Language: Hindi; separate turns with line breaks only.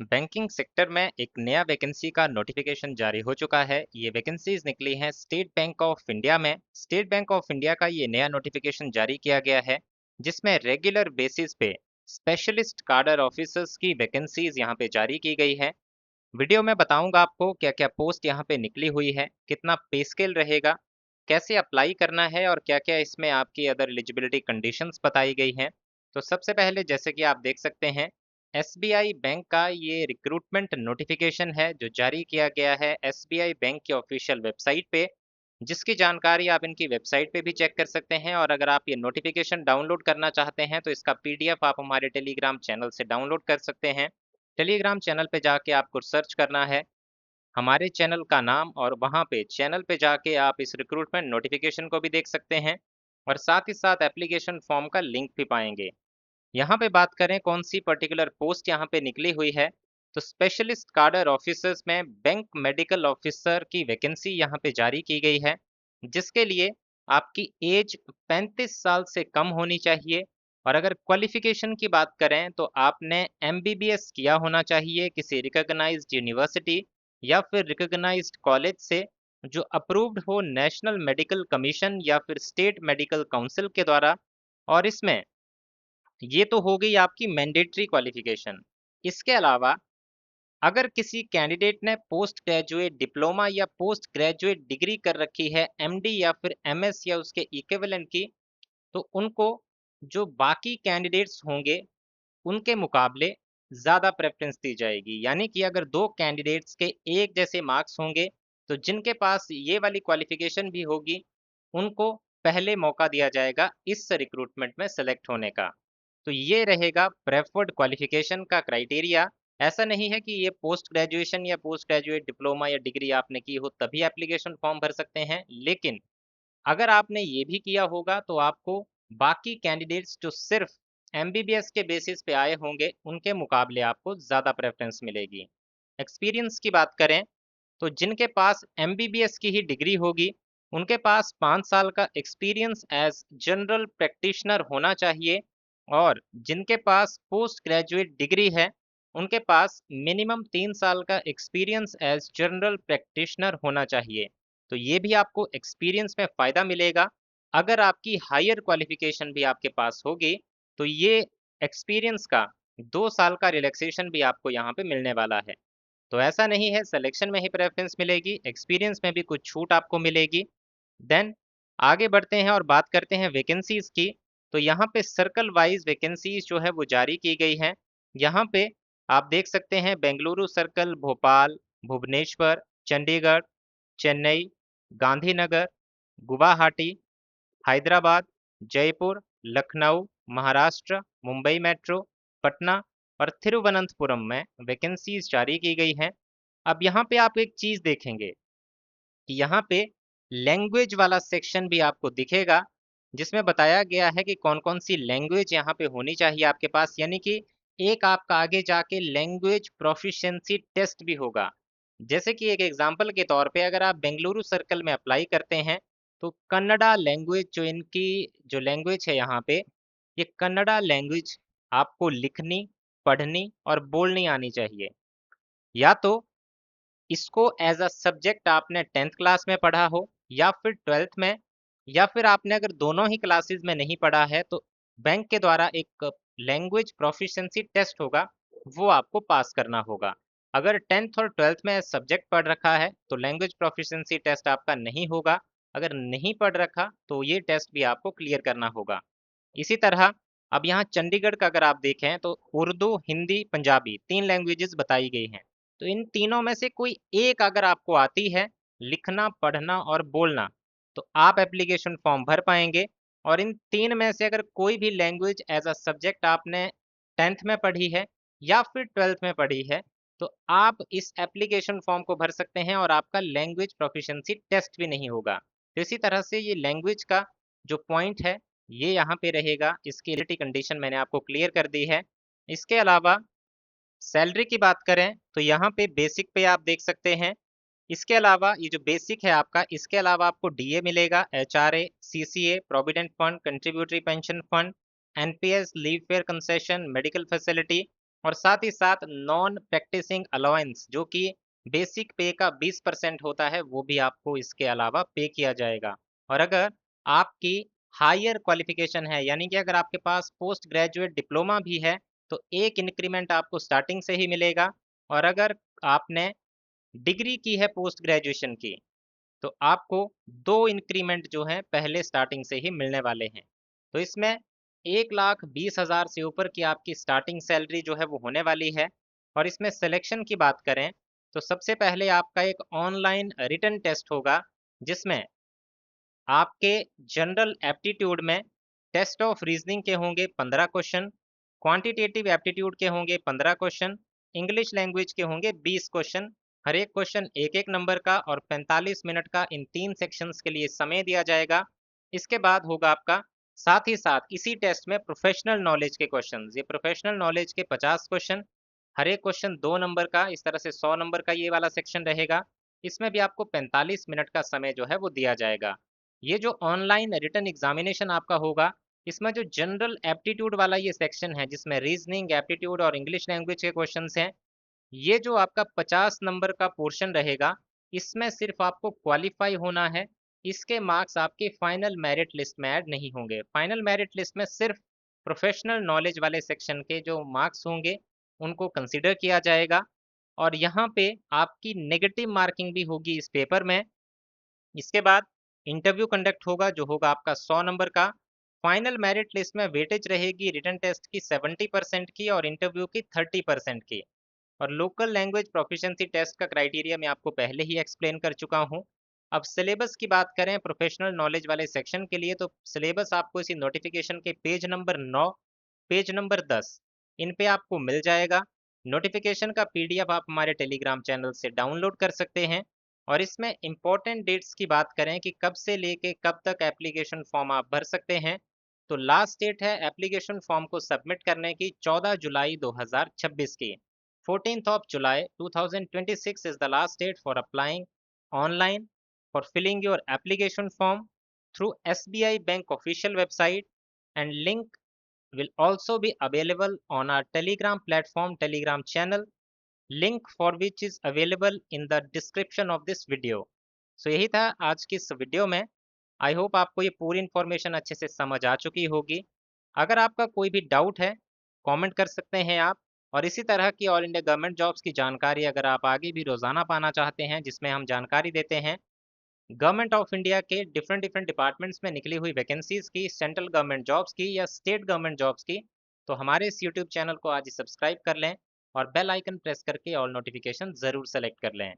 बैंकिंग सेक्टर में एक नया वैकेंसी का नोटिफिकेशन जारी हो चुका है। ये वैकेंसीज निकली हैं स्टेट बैंक ऑफ इंडिया में। स्टेट बैंक ऑफ इंडिया का ये नया नोटिफिकेशन जारी किया गया है, जिसमें रेगुलर बेसिस पे स्पेशलिस्ट कार्डर ऑफिसर्स की वैकेंसीज यहाँ पे जारी की गई है। वीडियो में बताऊंगा आपको क्या क्या पोस्ट यहाँ पे निकली हुई है, कितना पे स्केल रहेगा, कैसे अप्लाई करना है और क्या क्या इसमें आपकी अदर एलिजिबिलिटी कंडीशंस बताई गई हैं। तो सबसे पहले जैसे कि आप देख सकते हैं, एसबीआई बैंक का ये रिक्रूटमेंट नोटिफिकेशन है जो जारी किया गया है एसबीआई बैंक की ऑफिशियल वेबसाइट पे, जिसकी जानकारी आप इनकी वेबसाइट पे भी चेक कर सकते हैं। और अगर आप ये नोटिफिकेशन डाउनलोड करना चाहते हैं तो इसका पीडीएफ आप हमारे टेलीग्राम चैनल से डाउनलोड कर सकते हैं। टेलीग्राम चैनल पे जाके आपको सर्च करना है हमारे चैनल का नाम, और वहाँ पे चैनल पे जाके आप इस रिक्रूटमेंट नोटिफिकेशन को भी देख सकते हैं और साथ ही साथ एप्लीकेशन फॉर्म का लिंक भी पाएंगे। यहाँ पे बात करें कौन सी पर्टिकुलर पोस्ट यहाँ पे निकली हुई है, तो स्पेशलिस्ट कार्डर ऑफिसर्स में बैंक मेडिकल ऑफिसर की वैकेंसी यहाँ पे जारी की गई है, जिसके लिए आपकी एज 35 साल से कम होनी चाहिए। और अगर क्वालिफिकेशन की बात करें तो आपने एमबीबीएस किया होना चाहिए किसी रिकॉग्नाइज्ड यूनिवर्सिटी या फिर रिकॉग्नाइज्ड कॉलेज से, जो अप्रूव्ड हो नेशनल मेडिकल कमीशन या फिर स्टेट मेडिकल काउंसिल के द्वारा। और इसमें ये तो हो गई आपकी मैंडेटरी क्वालिफिकेशन। इसके अलावा अगर किसी कैंडिडेट ने पोस्ट ग्रेजुएट डिप्लोमा या पोस्ट ग्रेजुएट डिग्री कर रखी है, एमडी या फिर एमएस या उसके इक्विवेलेंट की, तो उनको जो बाकी कैंडिडेट्स होंगे उनके मुकाबले ज़्यादा प्रेफरेंस दी जाएगी। यानी कि अगर दो कैंडिडेट्स के एक जैसे मार्क्स होंगे तो जिनके पास ये वाली क्वालिफिकेशन भी होगी उनको पहले मौका दिया जाएगा इस रिक्रूटमेंट में सेलेक्ट होने का। तो ये रहेगा प्रेफर्ड क्वालिफिकेशन का क्राइटेरिया। ऐसा नहीं है कि ये पोस्ट ग्रेजुएशन या पोस्ट ग्रेजुएट डिप्लोमा या डिग्री आपने की हो तभी एप्लीकेशन फॉर्म भर सकते हैं, लेकिन अगर आपने ये भी किया होगा तो आपको बाकी कैंडिडेट्स जो सिर्फ एमबीबीएस के बेसिस पे आए होंगे उनके मुकाबले आपको ज़्यादा प्रेफरेंस मिलेगी। एक्सपीरियंस की बात करें तो जिनके पास एमबीबीएस की ही डिग्री होगी उनके पास 5 साल का एक्सपीरियंस एज जनरल प्रैक्टिशनर होना चाहिए, और जिनके पास पोस्ट ग्रेजुएट डिग्री है उनके पास मिनिमम 3 साल का एक्सपीरियंस एज जनरल प्रैक्टिशनर होना चाहिए। तो ये भी आपको एक्सपीरियंस में फ़ायदा मिलेगा। अगर आपकी हायर क्वालिफिकेशन भी आपके पास होगी तो ये एक्सपीरियंस का 2 साल का रिलैक्सेशन भी आपको यहाँ पे मिलने वाला है। तो ऐसा नहीं है सिलेक्शन में ही प्रेफरेंस मिलेगी, एक्सपीरियंस में भी कुछ छूट आपको मिलेगी। देन आगे बढ़ते हैं और बात करते हैं वैकेंसीज की। तो यहाँ पे सर्कल वाइज वैकेंसीज जो है वो जारी की गई हैं। यहाँ पे आप देख सकते हैं बेंगलुरु सर्कल, भोपाल, भुवनेश्वर, चंडीगढ़, चेन्नई, गांधीनगर, गुवाहाटी, हैदराबाद, जयपुर, लखनऊ, महाराष्ट्र, मुंबई मेट्रो, पटना और तिरुवनंतपुरम में वैकेंसीज जारी की गई हैं। अब यहाँ पे आप एक चीज़ देखेंगे कि यहाँ पे लैंग्वेज वाला सेक्शन भी आपको दिखेगा, जिसमें बताया गया है कि कौन कौन सी लैंग्वेज यहाँ पे होनी चाहिए आपके पास। यानी कि एक आपका आगे जाके लैंग्वेज प्रोफिशिएंसी टेस्ट भी होगा। जैसे कि एक एग्जांपल के तौर पे अगर आप बेंगलुरु सर्कल में अप्लाई करते हैं तो कन्नड़ा लैंग्वेज जो इनकी जो लैंग्वेज है यहाँ पे, ये कन्नड़ा लैंग्वेज आपको लिखनी, पढ़नी और बोलनी आनी चाहिए। या तो इसको एज अ सब्जेक्ट आपने 10th क्लास में पढ़ा हो या फिर 12th में, या फिर आपने अगर दोनों ही क्लासेस में नहीं पढ़ा है तो बैंक के द्वारा एक लैंग्वेज प्रोफिशिएंसी टेस्ट होगा, वो आपको पास करना होगा। अगर 10th और 12th में सब्जेक्ट पढ़ रखा है तो लैंग्वेज प्रोफिशिएंसी टेस्ट आपका नहीं होगा। अगर नहीं पढ़ रखा तो ये टेस्ट भी आपको क्लियर करना होगा। इसी तरह अब यहाँ चंडीगढ़ का अगर आप देखें तो उर्दू, हिंदी, पंजाबी 3 लैंग्वेजेस बताई गई हैं। तो इन तीनों में से कोई एक अगर आपको आती है लिखना, पढ़ना और बोलना, तो आप एप्लीकेशन फॉर्म भर पाएंगे। और इन तीन में से अगर कोई भी लैंग्वेज एज अ सब्जेक्ट आपने 10th में पढ़ी है या फिर 12th में पढ़ी है तो आप इस एप्लीकेशन फॉर्म को भर सकते हैं और आपका लैंग्वेज प्रोफिशिएंसी टेस्ट भी नहीं होगा। तो इसी तरह से ये लैंग्वेज का जो पॉइंट है ये यहाँ पे रहेगा। इसकी एलिजिबिलिटी कंडीशन मैंने आपको क्लियर कर दी है। इसके अलावा सैलरी की बात करें तो यहाँ पे बेसिक पे आप देख सकते हैं। इसके अलावा ये जो बेसिक है आपका, इसके अलावा आपको डीए मिलेगा, HRA, CCA, provident fund, contributory pension fund, NPS, leave fair concession, medical facility और साथ ही साथ नॉन प्रैक्टिसिंग अलाउंस जो कि बेसिक पे का 20% होता है, वो भी आपको इसके अलावा पे किया जाएगा। और अगर आपकी हायर क्वालिफिकेशन है, यानी कि अगर आपके पास पोस्ट ग्रेजुएट डिप्लोमा भी है, तो एक इंक्रीमेंट आपको स्टार्टिंग से ही मिलेगा। और अगर आपने डिग्री की है पोस्ट ग्रेजुएशन की, तो आपको 2 इंक्रीमेंट जो हैं पहले स्टार्टिंग से ही मिलने वाले हैं। तो इसमें 1,20,000 से ऊपर की आपकी स्टार्टिंग सैलरी जो है वो होने वाली है। और इसमें सिलेक्शन की बात करें तो सबसे पहले आपका एक ऑनलाइन रिटन टेस्ट होगा, जिसमें आपके जनरल एप्टीट्यूड में टेस्ट ऑफ रीजनिंग के होंगे 15 क्वेश्चन, क्वांटिटेटिव एप्टीट्यूड के होंगे 15 क्वेश्चन, इंग्लिश लैंग्वेज के होंगे 20 क्वेश्चन। हर एक क्वेश्चन एक एक नंबर का और 45 मिनट का इन 3 सेक्शंस के लिए समय दिया जाएगा। इसके बाद होगा आपका साथ ही साथ इसी टेस्ट में प्रोफेशनल नॉलेज के क्वेश्चन। ये प्रोफेशनल नॉलेज के 50 क्वेश्चन, हर एक क्वेश्चन 2 नंबर का, इस तरह से 100 नंबर का ये वाला सेक्शन रहेगा। इसमें भी आपको 45 मिनट का समय जो है वो दिया जाएगा। ये जो ऑनलाइन रिटन एग्जामिनेशन आपका होगा, इसमें जो जनरल एप्टीट्यूड वाला ये सेक्शन है, जिसमें रीजनिंग, एप्टीट्यूड और इंग्लिश लैंग्वेज के क्वेश्चंस हैं, ये जो आपका 50 नंबर का पोर्शन रहेगा, इसमें सिर्फ आपको क्वालिफाई होना है। इसके मार्क्स आपके फाइनल मेरिट लिस्ट में ऐड नहीं होंगे। फाइनल मेरिट लिस्ट में सिर्फ प्रोफेशनल नॉलेज वाले सेक्शन के जो मार्क्स होंगे, उनको कंसिडर किया जाएगा। और यहाँ पे आपकी नेगेटिव मार्किंग भी होगी इस पेपर में। इसके बाद इंटरव्यू कंडक्ट होगा, जो होगा आपका 100 नंबर का। फाइनल मेरिट लिस्ट में वेटेज रहेगी रिटन टेस्ट की 70% की और इंटरव्यू की 30% की। और लोकल लैंग्वेज प्रोफिशिएंसी टेस्ट का क्राइटेरिया मैं आपको पहले ही एक्सप्लेन कर चुका हूँ। अब सिलेबस की बात करें प्रोफेशनल नॉलेज वाले सेक्शन के लिए, तो सिलेबस आपको इसी नोटिफिकेशन के पेज नंबर 9, पेज नंबर 10 इन पे आपको मिल जाएगा। नोटिफिकेशन का पीडीएफ आप हमारे टेलीग्राम चैनल से डाउनलोड कर सकते हैं। और इसमें इंपॉर्टेंट डेट्स की बात करें कि कब से लेके कब तक एप्लीकेशन फॉर्म आप भर सकते हैं, तो लास्ट डेट है एप्लीकेशन फॉर्म को सबमिट करने की 14 जुलाई 2026 की। 14th of July 2026 is the last date for applying online for filling your application form through SBI Bank official website, and link will also be available on our Telegram platform Telegram channel, link for which is available in the description of this video. So यही था आज की इस वीडियो में। आई होप आपको ये पूरी इन्फॉर्मेशन अच्छे से समझ आ चुकी होगी। अगर आपका कोई भी डाउट है, कमेंट कर सकते हैं आप। और इसी तरह की ऑल इंडिया गवर्नमेंट जॉब्स की जानकारी अगर आप आगे भी रोज़ाना पाना चाहते हैं, जिसमें हम जानकारी देते हैं गवर्नमेंट ऑफ इंडिया के डिफरेंट डिफरेंट डिपार्टमेंट्स में निकली हुई वैकेंसीज़ की, सेंट्रल गवर्नमेंट जॉब्स की या स्टेट गवर्नमेंट जॉब्स की, तो हमारे इस यूट्यूब चैनल को आज ही सब्सक्राइब कर लें और बेल आइकन प्रेस करके ऑल नोटिफिकेशन ज़रूर सेलेक्ट कर लें।